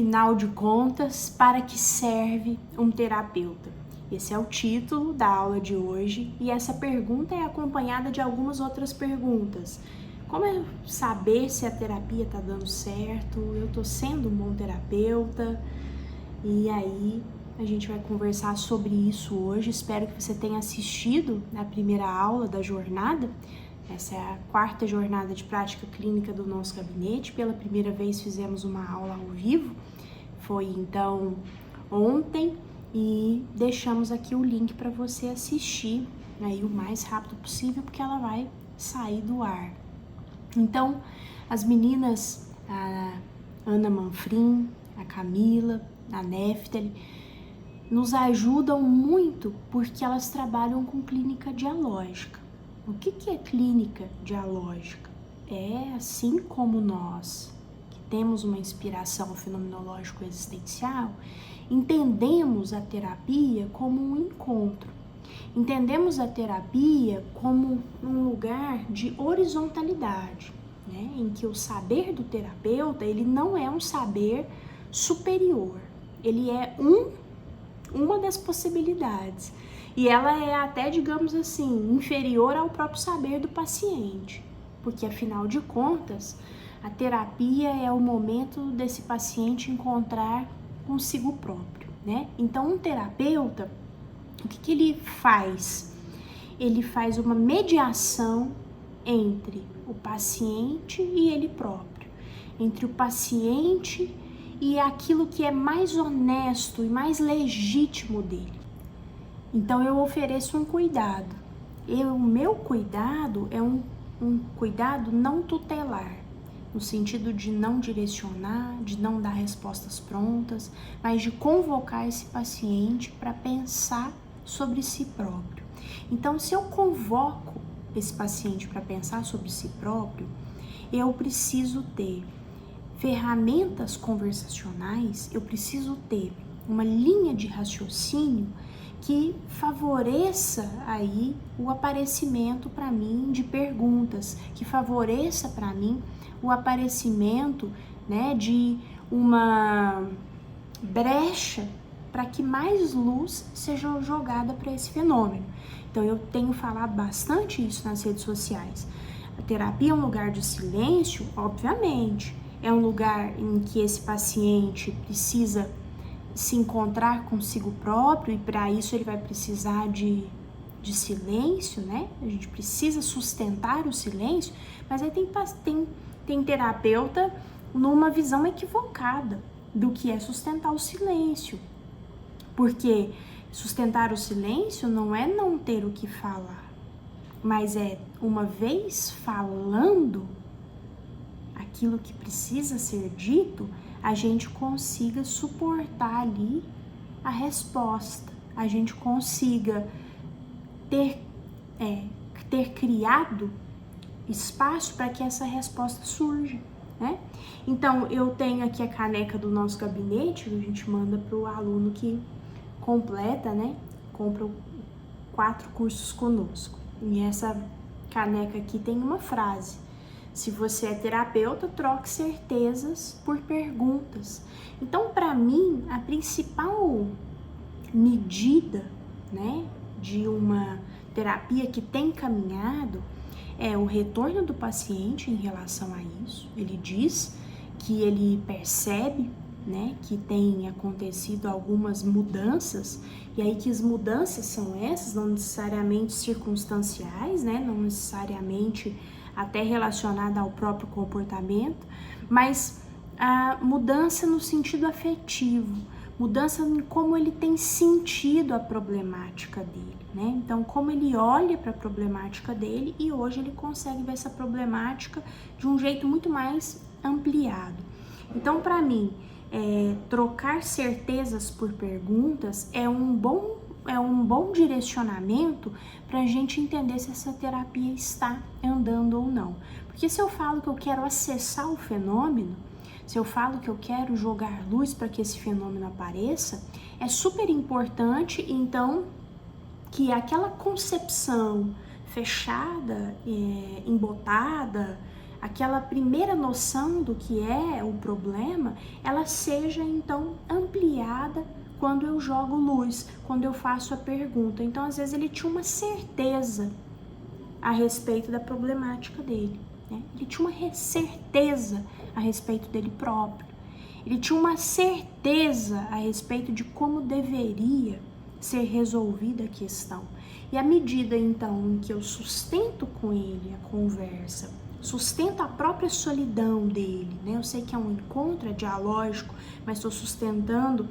Afinal de contas, para que serve um terapeuta? Esse é o título da aula de hoje e essa pergunta é acompanhada de algumas outras perguntas. Como é saber se a terapia está dando certo? Eu estou sendo um bom terapeuta? E aí a gente vai conversar sobre isso hoje. Espero que você tenha assistido a primeira aula da jornada. Essa é a quarta jornada de prática clínica do nosso gabinete. Pela primeira vez fizemos uma aula ao vivo. Foi então ontem e deixamos aqui o link para você assistir aí o mais rápido possível, porque ela vai sair do ar. Então, as meninas, a Ana Manfrim, a Camila, a Neftali, nos ajudam muito porque elas trabalham com clínica dialógica. O que é clínica dialógica? É assim como nós, que temos uma inspiração fenomenológico-existencial, entendemos a terapia como um encontro. Entendemos a terapia como um lugar de horizontalidade, né? Em que o saber do terapeuta, ele não é um saber superior, ele é uma das possibilidades. E ela é até, digamos assim, inferior ao próprio saber do paciente, porque afinal de contas, a terapia é o momento desse paciente encontrar consigo próprio, né? Então, um terapeuta, o que ele faz? Ele faz uma mediação entre o paciente e ele próprio, entre o paciente e aquilo que é mais honesto e mais legítimo dele. Então eu ofereço um cuidado. O meu cuidado é um cuidado não tutelar, no sentido de não direcionar, de não dar respostas prontas, mas de convocar esse paciente para pensar sobre si próprio. Então, se eu convoco esse paciente para pensar sobre si próprio, eu preciso ter ferramentas conversacionais, eu preciso ter uma linha de raciocínio que favoreça aí o aparecimento para mim de perguntas, que favoreça para mim o aparecimento, né, de uma brecha para que mais luz seja jogada para esse fenômeno. Então eu tenho falado bastante isso nas redes sociais. A terapia é um lugar de silêncio, obviamente, é um lugar em que esse paciente precisa se encontrar consigo próprio e para isso ele vai precisar de silêncio, né? A gente precisa sustentar o silêncio, mas aí tem terapeuta numa visão equivocada do que é sustentar o silêncio, porque sustentar o silêncio não é não ter o que falar, mas é, uma vez falando aquilo que precisa ser dito, a gente consiga suportar ali a resposta, a gente consiga ter criado espaço para que essa resposta surja, né? Então, eu tenho aqui a caneca do nosso gabinete, que a gente manda para o aluno que completa, né? Compra 4 cursos conosco. E essa caneca aqui tem uma frase: se você é terapeuta, troque certezas por perguntas. Então, para mim, a principal medida, né, de uma terapia que tem caminhado é o retorno do paciente em relação a isso. Ele diz que ele percebe, né, que tem acontecido algumas mudanças, e aí que as mudanças são essas, não necessariamente circunstanciais, né, não necessariamente até relacionada ao próprio comportamento, mas a mudança no sentido afetivo, mudança em como ele tem sentido a problemática dele, né? Então, como ele olha para a problemática dele e hoje ele consegue ver essa problemática de um jeito muito mais ampliado. Então, para mim, trocar certezas por perguntas é um bom direcionamento para a gente entender se essa terapia está andando ou não. Porque se eu falo que eu quero acessar o fenômeno, se eu falo que eu quero jogar luz para que esse fenômeno apareça, é super importante, então, que aquela concepção fechada, embotada, aquela primeira noção do que é o problema, ela seja então ampliada quando eu jogo luz, quando eu faço a pergunta. Então, às vezes, ele tinha uma certeza a respeito da problemática dele, né? Ele tinha uma certeza a respeito dele próprio. Ele tinha uma certeza a respeito de como deveria ser resolvida a questão. E à medida, então, em que eu sustento com ele a conversa, sustento a própria solidão dele, né? Eu sei que é um encontro, é dialógico, mas estou sustentando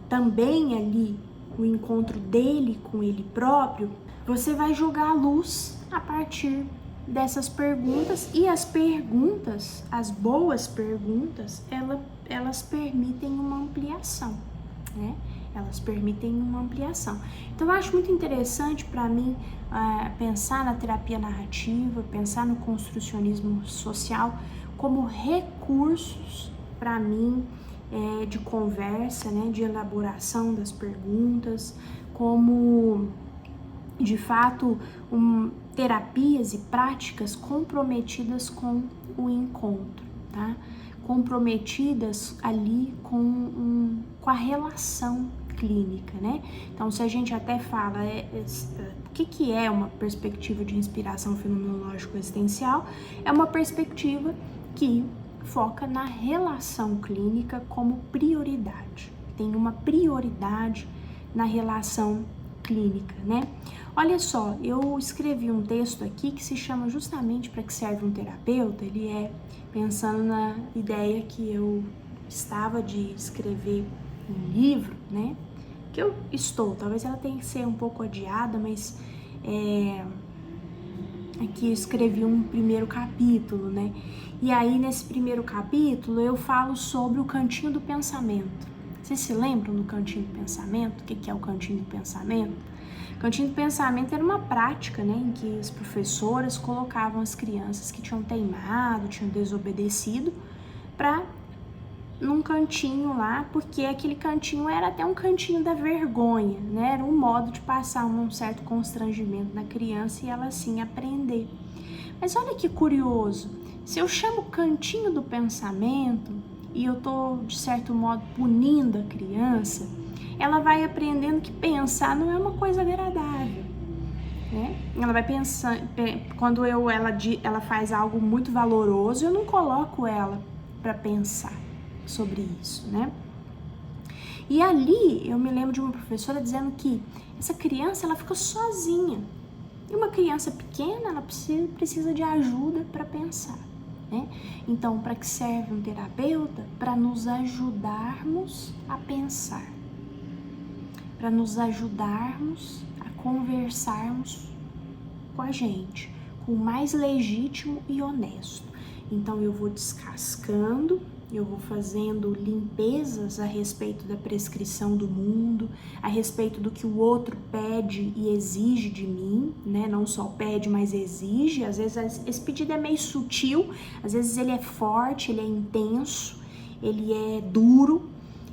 também ali o encontro dele com ele próprio. Você vai jogar a luz a partir dessas perguntas, e as perguntas, as boas perguntas, elas permitem uma ampliação, né? Elas permitem uma ampliação. Então, eu acho muito interessante para mim pensar na terapia narrativa, pensar no construcionismo social como recursos para mim de conversa, né, de elaboração das perguntas, como de fato terapias e práticas comprometidas com o encontro, tá? Comprometidas ali com a relação clínica, né? Então, se a gente até fala o que é uma perspectiva de inspiração fenomenológico existencial, é uma perspectiva que foca na relação clínica como prioridade. Tem uma prioridade na relação clínica, né? Olha só, eu escrevi um texto aqui que se chama justamente Para que serve um terapeuta. Ele é pensando na ideia que eu estava de escrever um livro, né? Que eu estou, talvez ela tenha que ser um pouco adiada, mas aqui eu escrevi um primeiro capítulo, né? E aí nesse primeiro capítulo eu falo sobre o cantinho do pensamento. Vocês se lembram do cantinho do pensamento? O que é o cantinho do pensamento? O cantinho do pensamento era uma prática, né, em que as professoras colocavam as crianças que tinham teimado, tinham desobedecido, num cantinho lá, porque aquele cantinho era até um cantinho da vergonha, né? Era um modo de passar um certo constrangimento na criança e ela assim aprender. Mas olha que curioso, se eu chamo cantinho do pensamento e eu tô, de certo modo, punindo a criança, ela vai aprendendo que pensar não é uma coisa agradável, né? Ela vai pensar, quando ela faz algo muito valoroso, eu não coloco ela para pensar sobre isso, né? E ali eu me lembro de uma professora dizendo que essa criança, ela fica sozinha. E uma criança pequena, ela precisa de ajuda para pensar, né? Então, para que serve um terapeuta? Para nos ajudarmos a pensar, para nos ajudarmos a conversarmos com a gente, com o mais legítimo e honesto. Então, eu vou descascando, eu vou fazendo limpezas a respeito da prescrição do mundo, a respeito do que o outro pede e exige de mim, né? Não só pede, mas exige. Às vezes esse pedido é meio sutil, às vezes ele é forte, ele é intenso, ele é duro,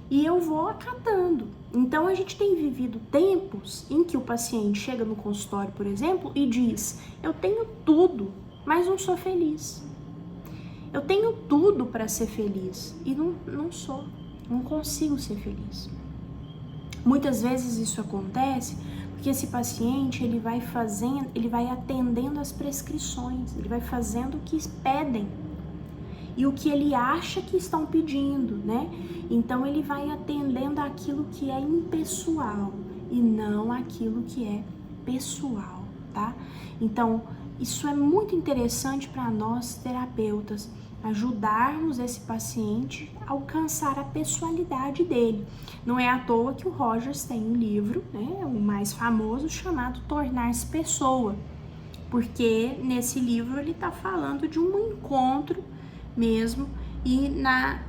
e eu vou acatando. Então, a gente tem vivido tempos em que o paciente chega no consultório, por exemplo, e diz: eu tenho tudo, mas não sou feliz. Eu tenho tudo para ser feliz e não sou, não consigo ser feliz. Muitas vezes isso acontece porque esse paciente, ele vai atendendo às prescrições, ele vai fazendo o que pedem e o que ele acha que estão pedindo, né? Então, ele vai atendendo aquilo que é impessoal e não aquilo que é pessoal, tá? Então, isso é muito interessante para nós, terapeutas, ajudarmos esse paciente a alcançar a pessoalidade dele. Não é à toa que o Rogers tem um livro, né, o mais famoso, chamado Tornar-se Pessoa, porque nesse livro ele está falando de um encontro mesmo e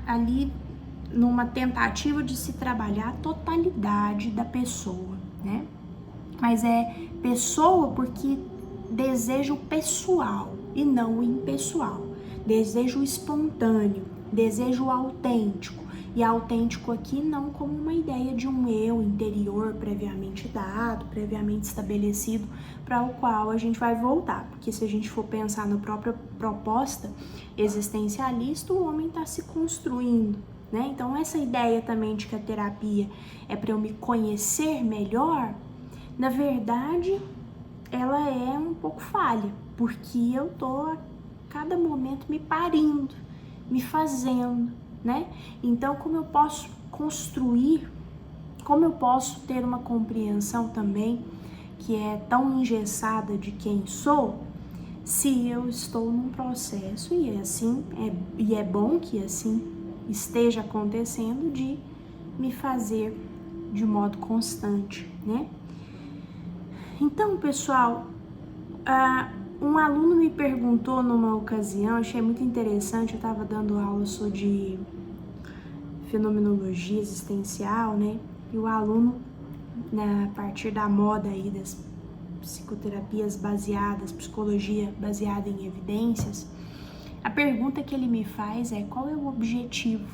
ali numa tentativa de se trabalhar a totalidade da pessoa, né? Mas é pessoa porque desejo pessoal e não o impessoal, desejo espontâneo, desejo autêntico. E autêntico aqui não como uma ideia de um eu interior previamente dado, previamente estabelecido, para o qual a gente vai voltar. Porque se a gente for pensar na própria proposta existencialista, o homem está se construindo, né? Então essa ideia também de que a terapia é para eu me conhecer melhor, na verdade, ela é um pouco falha, porque eu tô a cada momento me parindo, me fazendo, né? Então, como eu posso construir, como eu posso ter uma compreensão também que é tão engessada de quem sou, se eu estou num processo e assim é bom que assim esteja acontecendo de me fazer de modo constante, né? Então, pessoal, um aluno me perguntou numa ocasião, achei muito interessante, eu estava dando aula sobre fenomenologia existencial, né? E o aluno, a partir da moda aí das psicoterapias baseadas, psicologia baseada em evidências, a pergunta que ele me faz é: qual é o objetivo?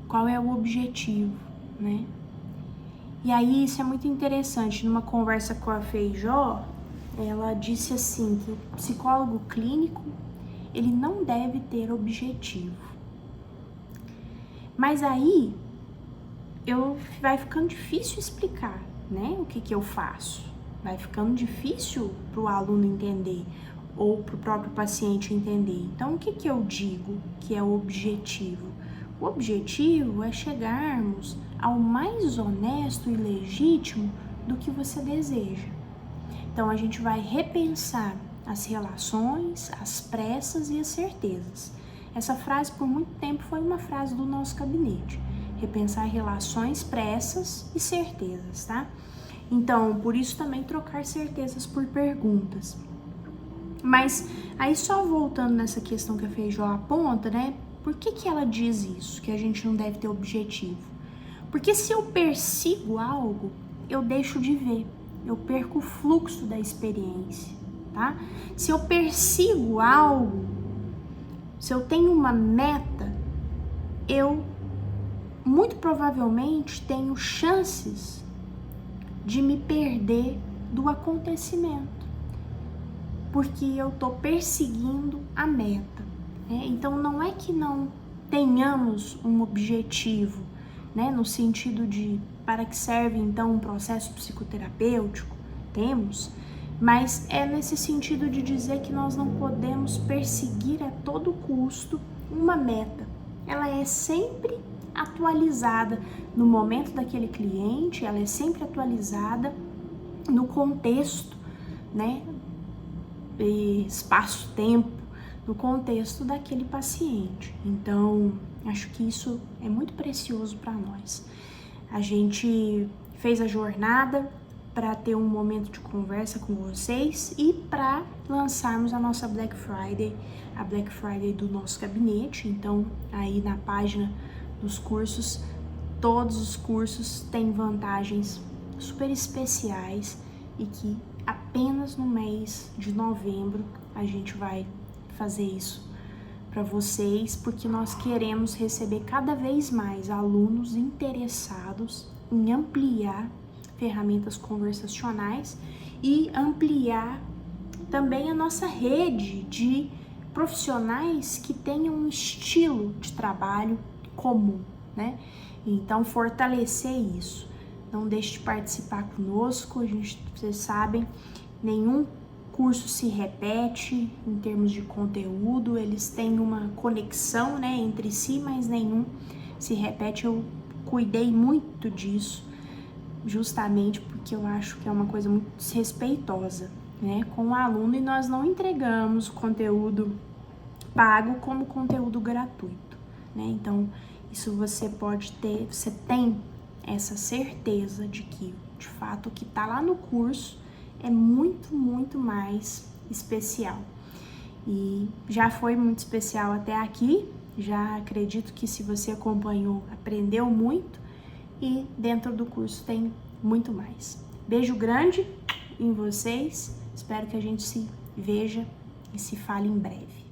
Qual é o objetivo, né? E aí isso é muito interessante. Numa conversa com a Feijó, ela disse assim que o psicólogo clínico, ele não deve ter objetivo. Mas aí vai ficando difícil explicar, né? O que eu faço. Vai ficando difícil para o aluno entender ou para o próprio paciente entender. Então, o que eu digo que é o objetivo? O objetivo é chegarmos ao mais honesto e legítimo do que você deseja. Então, a gente vai repensar as relações, as pressas e as certezas. Essa frase, por muito tempo, foi uma frase do nosso gabinete. Repensar relações, pressas e certezas, tá? Então, por isso também trocar certezas por perguntas. Mas, aí só voltando nessa questão que a Feijó aponta, né? Por que ela diz isso, que a gente não deve ter objetivo? Porque se eu persigo algo, eu deixo de ver, eu perco o fluxo da experiência, tá? Se eu persigo algo, se eu tenho uma meta, eu muito provavelmente tenho chances de me perder do acontecimento, porque eu tô perseguindo a meta, né? Então não é que não tenhamos um objetivo, né, no sentido de para que serve então um processo psicoterapêutico, temos, mas é nesse sentido de dizer que nós não podemos perseguir a todo custo uma meta. Ela é sempre atualizada no momento daquele cliente, ela é sempre atualizada no contexto, né, espaço-tempo, no contexto daquele paciente. Então, acho que isso é muito precioso para nós. A gente fez a jornada para ter um momento de conversa com vocês e para lançarmos a nossa Black Friday, a Black Friday do nosso gabinete. Então, aí na página dos cursos, todos os cursos têm vantagens super especiais e que apenas no mês de novembro a gente vai fazer isso para vocês, porque nós queremos receber cada vez mais alunos interessados em ampliar ferramentas conversacionais e ampliar também a nossa rede de profissionais que tenham um estilo de trabalho comum, né? Então, fortalecer isso. Não deixe de participar conosco. Vocês sabem, nenhum curso se repete em termos de conteúdo, eles têm uma conexão, né, entre si, mas nenhum se repete. Eu cuidei muito disso, justamente porque eu acho que é uma coisa muito desrespeitosa, né, com o aluno, e nós não entregamos o conteúdo pago como conteúdo gratuito, né? Então, isso você tem essa certeza de que, de fato, o que está lá no curso é muito, muito mais especial. E já foi muito especial até aqui, já acredito que se você acompanhou, aprendeu muito, e dentro do curso tem muito mais. Beijo grande em vocês, espero que a gente se veja e se fale em breve.